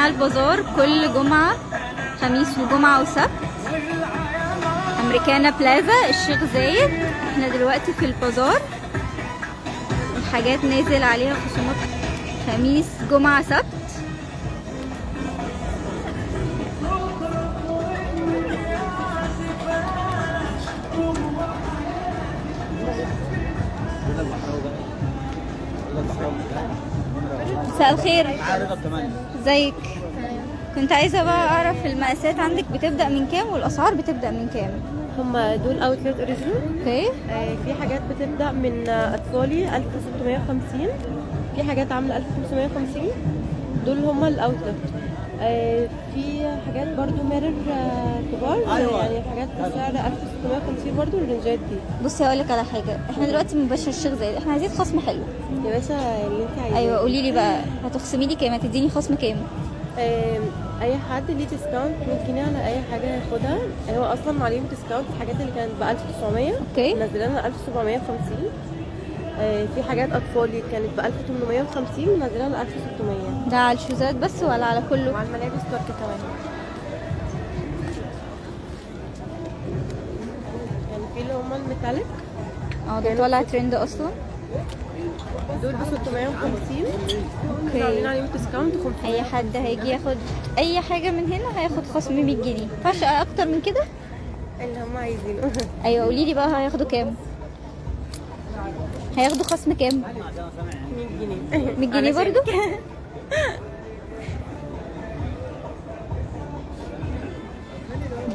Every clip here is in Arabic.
جماعة البازار كل جمعة، خميس وجمعة وسبت. امريكانا بلازا الشيخ زايد. احنا دلوقتي في البازار، الحاجات نازل عليها خصومات خميس جمعة سبت. مساء الخير، ازيك؟ كنت عايزة بقى اعرف المقاسات عندك بتبدأ من كام والاسعار بتبدأ من كام؟ هما دول اوتلت اوريجينال. اوكي. في حاجات بتبدا من اطفالي 1650، في حاجات عامله 1550. دول هما الاوتلت. في حاجات برضو ميرور كبار، يعني حاجات بسعر 1650 برضو الرنجات دي. بصي هقولك على حاجة، احنا دلوقتي من باشا الشيخ زايد، احنا عايزين خصم حلو يا باشا اللي انت عايزاه. ايوه قولي لي بقى، هتخصمي لي كام؟ هتديني خصم كام؟ اي حد ليه ديسكاونت 100 جنيه على اي حاجه هياخدها. هو اصلا عليهم ديسكاونت. الحاجات اللي كانت ب 1900 اوكي نزلنا 1750. في حاجات اطفالي كانت ب 1850 نزلنا 1600. ده على الشوزات بس ولا على كله؟ وعلى الملابس تركي كمان. يعني في اللي هم الميتاليك ده طالع ترند اصلا. دول ب 650. اوكي. عاملين عليهم ديسكاونت 500. اي حد هيجي ياخد اي حاجه من هنا هياخد خصم 100 جنيه، مينفعش اكتر من كده؟ اللي هم عايزينه. ايوه قولي لي بقى، هياخدوا كام؟ هياخدوا خصم كام؟ 100 جنيه. 100 جنيه برضو؟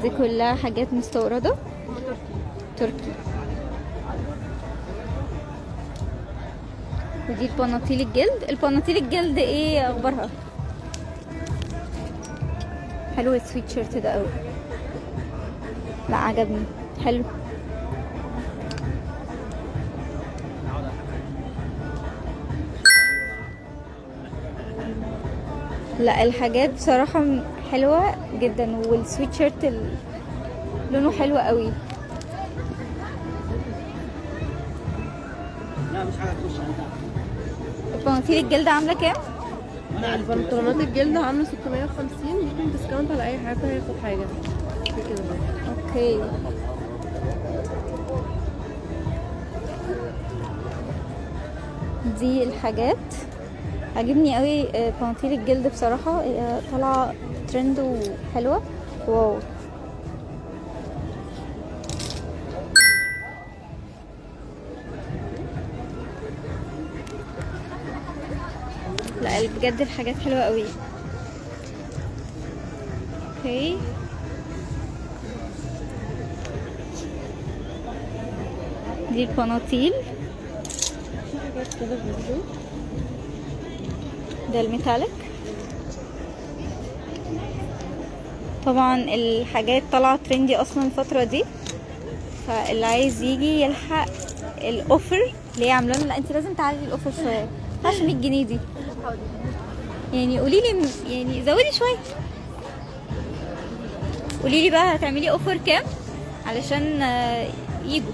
دي كلها حاجات مستورده تركي. ودي البناطيل الجلد. البناطيل الجلد ايه اخبارها؟ حلو السويت شيرت ده قوي، لا عجبني، حلو. لا الحاجات بصراحة حلوة جدا، والسويت شيرت لونه حلو قوي. البناطيل الجلد عاملة كام؟ البنطلونات الجلد عامله 650. ممكن ديسكاونت على اي حاجه هياخد حاجه في كده. اوكي. دي الحاجات عجبني قوي. بناطيل الجلد بصراحة طالعة ترند وحلوة. واو. لا بجد الحاجات حلوة قوي. اوكي. دي البناطيل. في حاجات كده برضو. ده الميتاليك. طبعا الحاجات طالعة ترندي اصلا الفترة دي، فاللي عايز يجي يلحق الاوفر اللي هي عاملاه. لا انت لازم تعلي الاوفر شوية، مينفعش 100 جنيه دي. يعني قولي لي، يعني زودي شويه. قولي لي بقى هتعملي اوفر كام علشان يجوا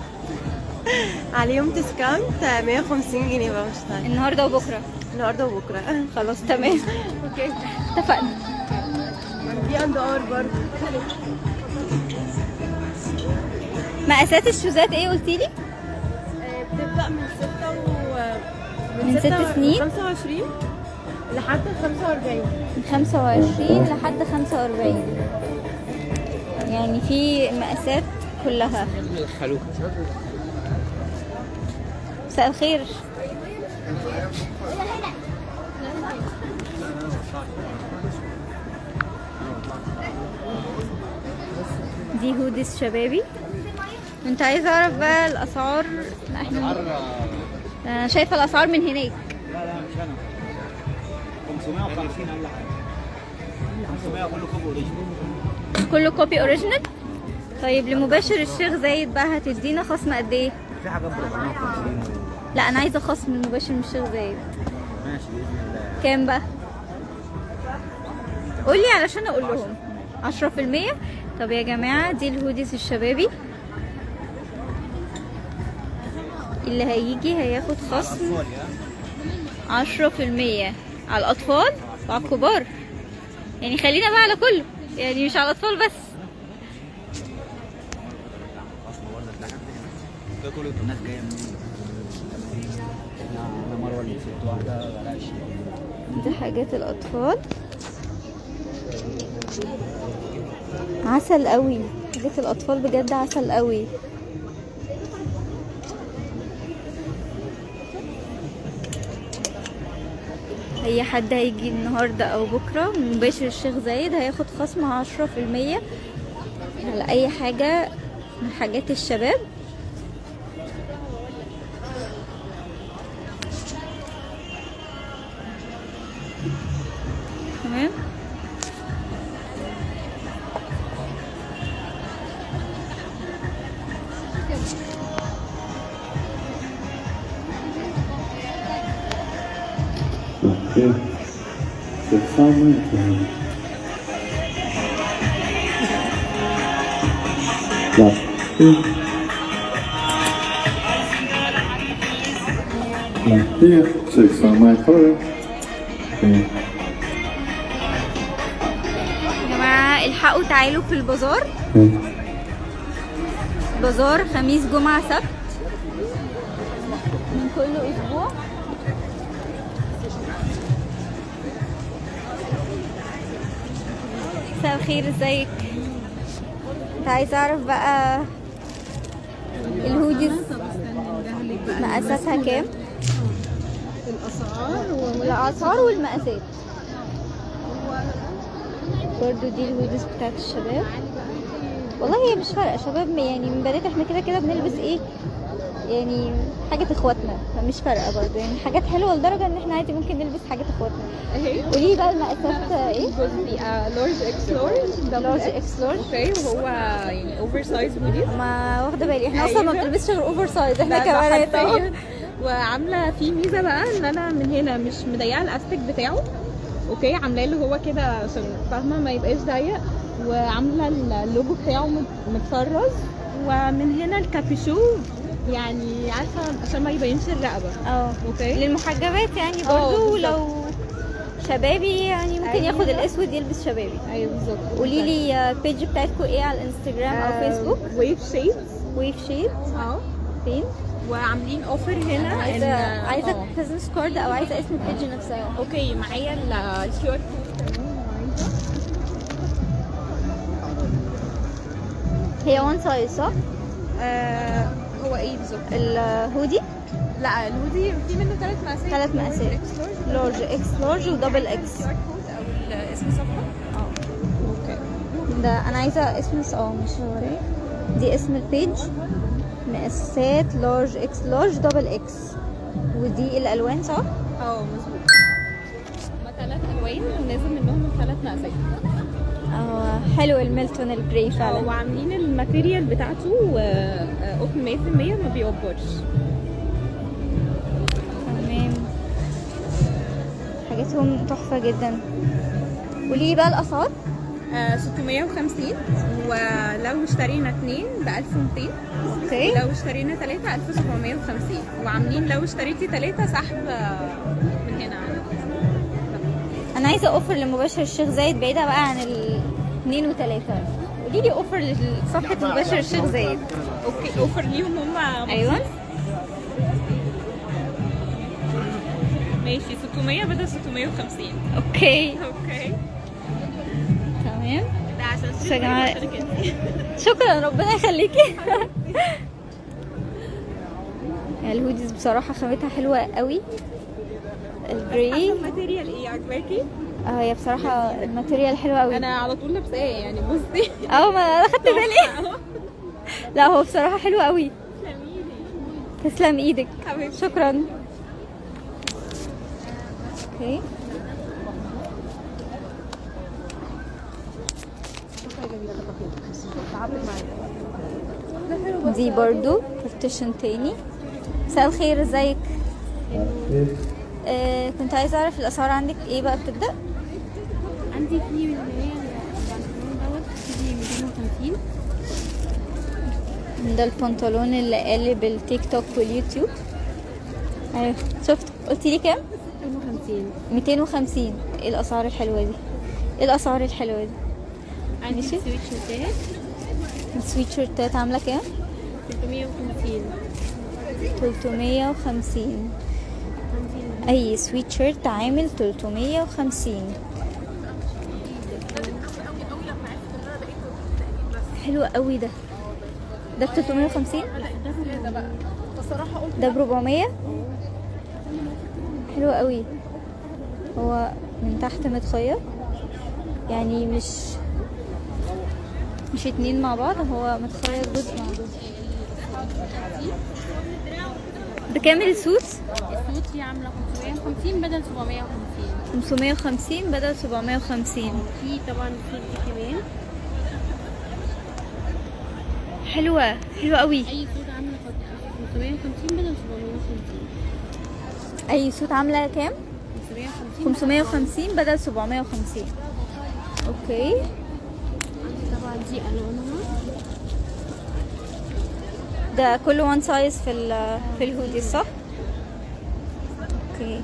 عليهم ديسكاونت 150 جنيه بقى. مش طيب النهارده وبكره؟ النهارده وبكره. خلاص تمام. اوكي اتفقنا. في اند اور برضه. مقاسات الشوزات ايه قلتي لي؟ بتبدا من 6 من 6 سنين 25 لحد 45. من 25 لحد 45، يعني في مقاسات كلها. مساء الخير. دي هودس شبابي. كنت عايزه اعرف بقى الاسعار. لا احنا انا شايفه الاسعار من هناك. لا مش انا. 550 اقل حاجه. 500 كله كوبي اوريجينال. كله كوبي اوريجينال. طيب لمباشر الشيخ زايد بقى هتدينا خصم قد ايه؟ في حاجات ب 450. لا انا عايزه خصم المباشر من الشيخ زايد. ماشي باذن الله. كام بقى؟ قولي علشان اقول لهم. 10%. طب يا جماعه دي الهوديز الشبابي، اللي هيجي هياخد خصم 10% على الاطفال وعلى الكبار. يعني خلينا بقى على كله، يعني مش على الاطفال بس. ده كله الناس جايه منين؟ انا مروه اللي سبت واحده بقالها 20. دي حاجات الاطفال، عسل قوي. حاجات الاطفال بجد عسل قوي. اي حد هيجي النهارده او بكره من مباشر الشيخ زايد هياخد خصم 10% على اي حاجه من حاجات الشباب. تمام. Ok. 700. Là. Là. Here, 600 meter. Okay. يا جماعه الحقوا تعالوا في البازار. بازار خميس جمعه سبت من كل اسبوع. مساء الخير، ازيك؟ كنت عايزه اعرف بقى الهوديز مقاساتها كام؟ الاسعار والمقاسات. برضو دي الهوديز بتاعت الشباب. والله هي مش فارقه شباب، يعني من بداية احنا كده كده بنلبس ايه، يعني حاجة اخواتنا، فمش فارقة برضو، يعني حاجات حلوة لدرجة ان احنا عادي ممكن نلبس حاجات اخواتنا. قولي بقى المقاسات ايه؟ بصي لارج اكس لارج لارج اكس لارج. اوكي، وهو يعني اوفر سايز هودي. ما واخدة بالي، احنا اصلا ما أيوة. بنلبسش غير اوفر سايز احنا ده كمان. حرفياً. وعامله فيه ميزه بقى ان انا من هنا مش مضيقه الاستيك بتاعه، اوكي، عاملاه اللي هو كده عشان فاهمه ما يبقاش ضيق، وعامله اللوجو بتاعه متطرز، ومن هنا الكابيشو يعني عارفه عشان ما يبينش الرقبه. اوكي، للمحجبات يعني برضو، بالظبط. لو شبابي يعني ممكن أيوة. ياخد الاسود يلبس شبابي. ايوه بالظبط. قولي لي البيج بتاعتكم ايه على الانستجرام او فيسبوك؟ ويف شيدز. ويف شيد. فين؟ وعاملين اوفر هنا. عايزه بزنس كارد او عايزه اسم البيج نفسها. اوكي، معايا الكيو ار هي وان سايز صح؟ هو ايه بالظبط؟ الهودي لا، الهودي في منه 3 مقاسات. 3 مقاسات، لارج اكس لارج ودبل اكس. او اسم صفحه. اوكي، ده انا عايزه اسم مش هوري. دي اسم البيج، مقاسات لارج اكس لارج دبل اكس. ودي الالوان صح؟ مظبوط. هما 3 الوان ونازل منهم 3 مقاسات. حلو الميلتون الجراي فعلا. وعاملين الماتيريال بتاعته قطن 100% ما بيوبرش. تمام، حاجاتهم تحفه جدا. قولي بقى الاسعار. 650، ولو اشترينا 2 ب 1200. اوكي. ولو اشترينا 3 1750. وعاملين لو اشتريتي 3 سحب من هنا. انا عايزه اوفر لمباشر الشيخ زايد بعيده بقى عن الاثنين وثلاثه. قولي لي اوفر لصفحه مباشر الشيخ زايد. اوكي، اوفر ليهم هم. ايوه ماشي، 600 بدل 650. اوكي تمام. ده عشان يا جماعه شكرا، ربنا يخليكي. الهوديز بصراحه خامتها حلوه قوي. الجراي الماتيريال ايه عجباكي؟ هي بصراحه الماتيريال حلوه قوي. انا على طول لابساه يعني، بصي. ما انا خدت بالي. لا هو بصراحه حلو قوي. تسلم ايدك، شكرا. اوكي، دي برضو بارتيشن تاني. مساء الخير، ازيك؟ كنت عايزه اعرف الاسعار عندك ايه بقى بتبدا؟ عندي في اللي هي البنطلون دوت في 250. ده البنطلون اللي قالب التيك توك واليوتيوب. ايوه شفت. قلتي لي كام؟ 250. 250. ايه الاسعار الحلوه دي؟ ايه الاسعار الحلوه دي؟ عندي ماشي. سويت شوتات السويت شيرتات عامله كام؟ 350. 350. عندي اي سويت شيرت عامل 350. حلو قوي ده. ده ب 350. ده ب 400. حلو قوي. هو من تحت متخيط، يعني مش اتنين مع بعض، هو متخيط جزء مع جزء. بكام السوت؟ السوت دي عامله 550 بدل 750. 550 بدل 750. في طبعا السوت دي كمان حلوة قوي. اي سوت عامله 550 بدل 750. اي سوت عاملة كام؟ 550. 550 بدل 750. اوكي. طبعا دي الوانها. ده كله وان سايز في الهودي صح؟ اوكي.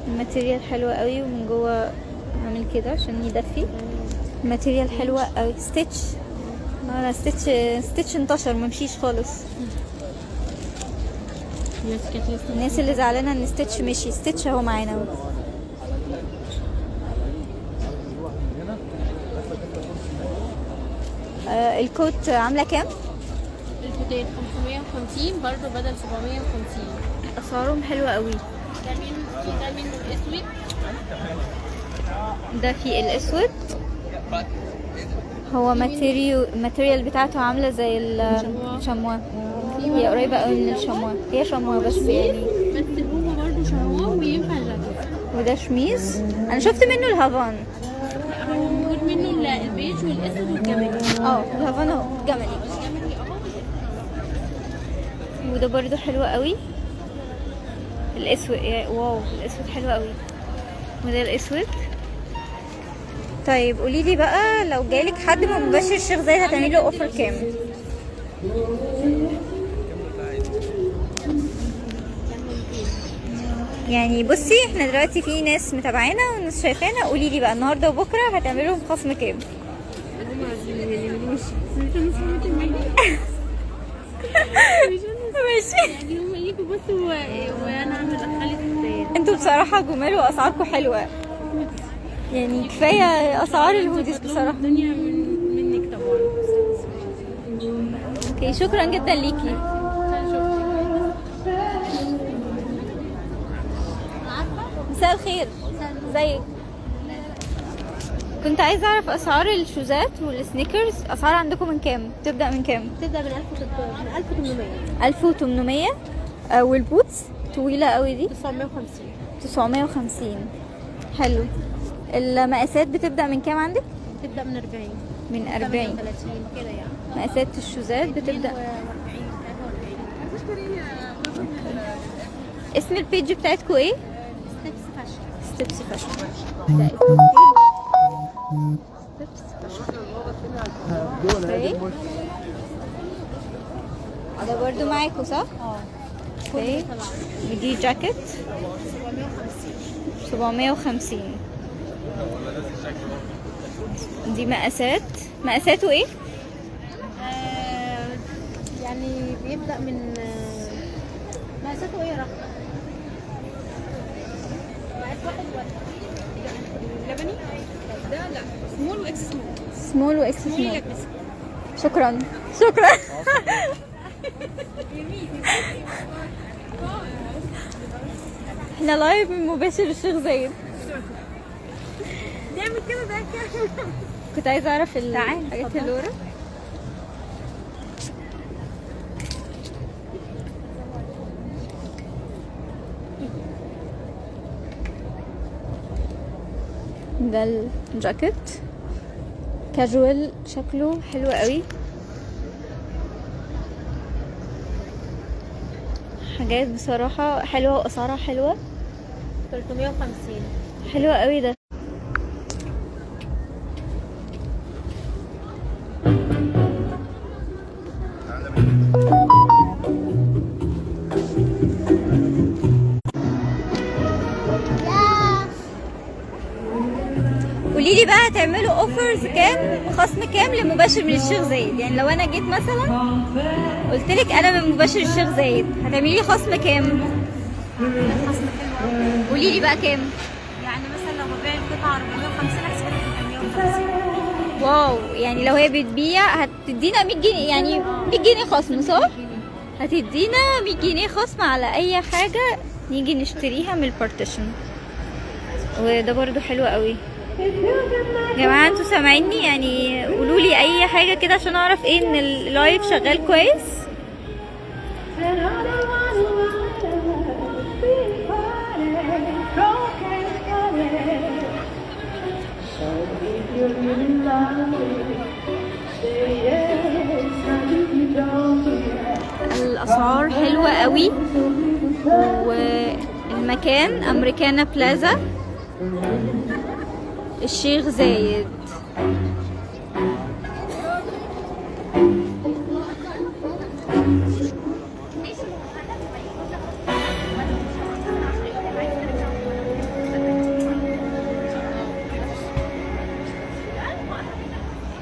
الماتيريال حلوة قوي، ومن جوه عامل كده عشان يدفي. الماتيريال حلوة قوي. ستيتش. انا ستيتش انتشر ممشيش خالص. الناس اللي زعلانة ان ستيتش مشي، ستيتش اهو معانا اهو. الكوت عاملة كام؟ الكوتين 550 برضه بدل 750. اسعارهم حلوة قوي. ده منه الاسود. ده في الاسود. هو الماتيريال بتاعته عاملة زي الشمواه. هي قريبة قوي من الشمواه، هي شمواه بس يعني. بس هو برضه شمواه وينفع جاكيت. وده شميز. انا شفت منه الهافان. هو موجود منه البيج والاسود والجملي. الهافان اهو جملي. وده برضو حلو قوي. الاسود واو، الاسود حلو قوي. وده الاسود. طيب قولي لي بقى، لو جالك حد من مباشر الشيخ زايد هتعملي له اوفر كام؟ يعني بصي، احنا دلوقتي في ناس متابعانا وناس شايفانا، قولي لي بقى النهارده وبكره هتعملي لهم خصم كام؟ ماشي. يعني هم يجوا بس وانا اعمل اخلي. انتوا بصراحه جمال واسعاركم حلوه، يعني كفايه اسعار الهوديز بصراحه. الدنيا منك طبعا. اوكي، شكرا جدا ليكي. مساء الخير. ازيك؟ كنت عايزه اعرف اسعار الشوزات والسنيكرز، اسعار عندكم من كام؟ تبدا من كام؟ تبدا من 1800. 1800. والبوتس طويله قوي دي 950. 950. حلو. المقاسات بتبدا من كام عندك؟ تبدا من 40. من 40. 30 كده يعني. مقاسات الشوزات بتبدا. اسم البيج بتاعتكم ايه؟ ستيبس فاشن. ستيبس فاشن. ده اسم البيج. ستيبس فاشن. اوكي. ده برضو معاكوا صح؟ اوكي. ودي جاكيت 750. دي مقاساته ايه؟ يعني بيبدأ من مقاساته ايه يا رحمة؟ مقاس واحد ولا لبني؟ لا سمول واكس سمول. سمول واكس سمول. شكرا. احنا لايف من مباشر الشيخ زايد. نعمل كده ده كده. كنت عايزه اعرف الحاجات اللي ورا. ده الجاكيت كاجوال، شكله حلو قوي. حاجات بصراحة حلوة واسعارها حلوة. 350. حلوة قوي ده. هتعملوا اوفرز كام، خصم كام لمباشر من الشيخ زايد؟ يعني لو انا جيت مثلا قلت لك انا من مباشر الشيخ زايد هتعملي لي خصم كام؟ قولي لي بقى كام. يعني مثلا لو ببيع القطعة 450 احسبها لك 150. واو، يعني لو هي بتبيع هتدينا 100 جنيه، يعني 100 جنيه خصم صح؟ هتدينا 100 جنيه خصم على اي حاجة نيجي نشتريها من البارتيشن. وده برضو حلو قوي. يا جماعة انتوا سامعيني؟ يعني قولوا لي اي حاجة كده عشان اعرف ايه ان اللايف شغال كويس. الاسعار حلوة قوي، والمكان امريكانا بلازا الشيخ زايد.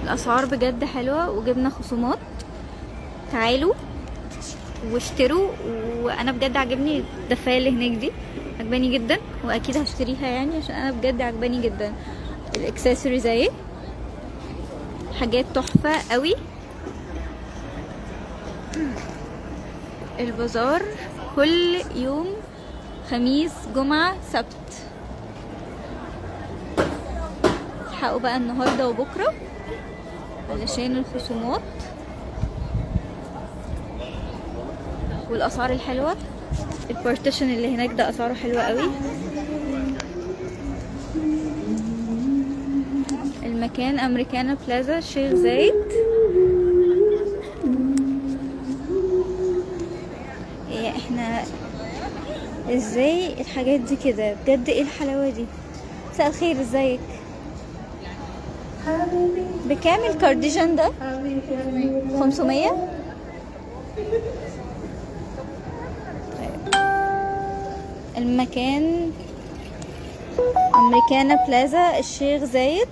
الاسعار بجد حلوة وجبنا خصومات. تعالوا واشتروا، وانا بجد عجبني الدفاية اللي هناك دي، عجباني جدا واكيد هشتريها يعني عشان انا بجد عجباني جدا. الاكسسوارز اهي حاجات تحفة قوي. البازار كل يوم خميس جمعة سبت. الحقوا بقى النهاردة وبكرة علشان الخصومات والاسعار الحلوة. البارتيشن اللي هناك ده اسعاره حلوة قوي. المكان امريكانا بلازا الشيخ زايد. إيه احنا ازاي الحاجات دي كده بجد؟ ايه الحلاوة دي؟ مساء الخير، ازيك؟ بكام الكارديجان ده؟ 500. المكان امريكانا بلازا الشيخ زايد.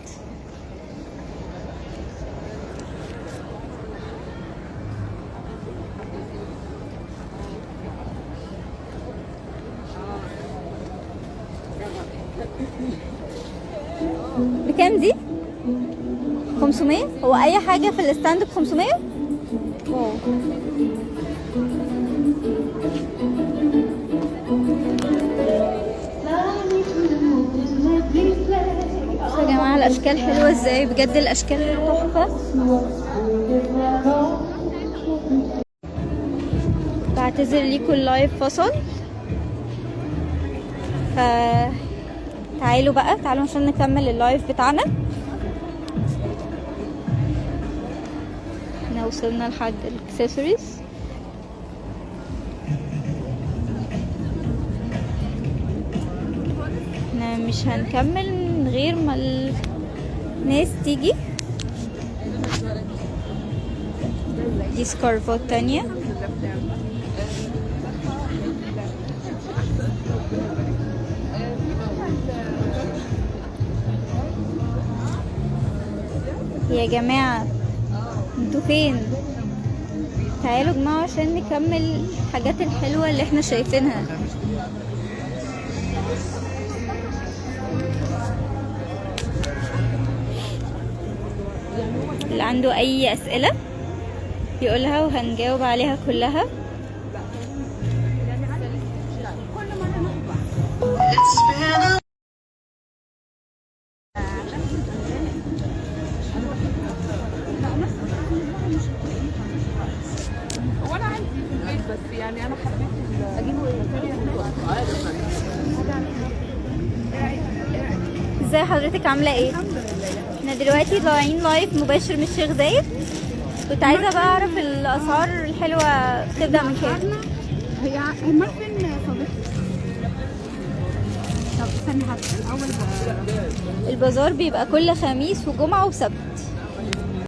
بكام دي؟ 500. هو اي حاجة في الستاند ب500؟ واو. يا جماعة الاشكال حلوة ازاي، بجد الاشكال تحفة. بعتذر ليكم اللايف فصل، تعالوا بقى، تعالوا عشان نكمل اللايف بتاعنا. احنا وصلنا لحد الاكسسوارز. احنا مش هنكمل من غير ما الناس تيجي. دي سكارفات تانية. يا جماعة انتوا فين؟ تعالوا يا جماعة عشان نكمل الحاجات الحلوة اللي احنا شايفينها. اللي عنده اي اسئلة يقولها وهنجاوب عليها كلها. ازاي حضرتك عامله ايه؟ احنا دلوقتي طالعين لايف مباشر من الشيخ زايد. كنت عايزه بقى اعرف الاسعار الحلوه تبدا من كام؟ هي هما فين صديقتي؟ طب استني الاول. البازار بيبقى كل خميس وجمعه وسبت.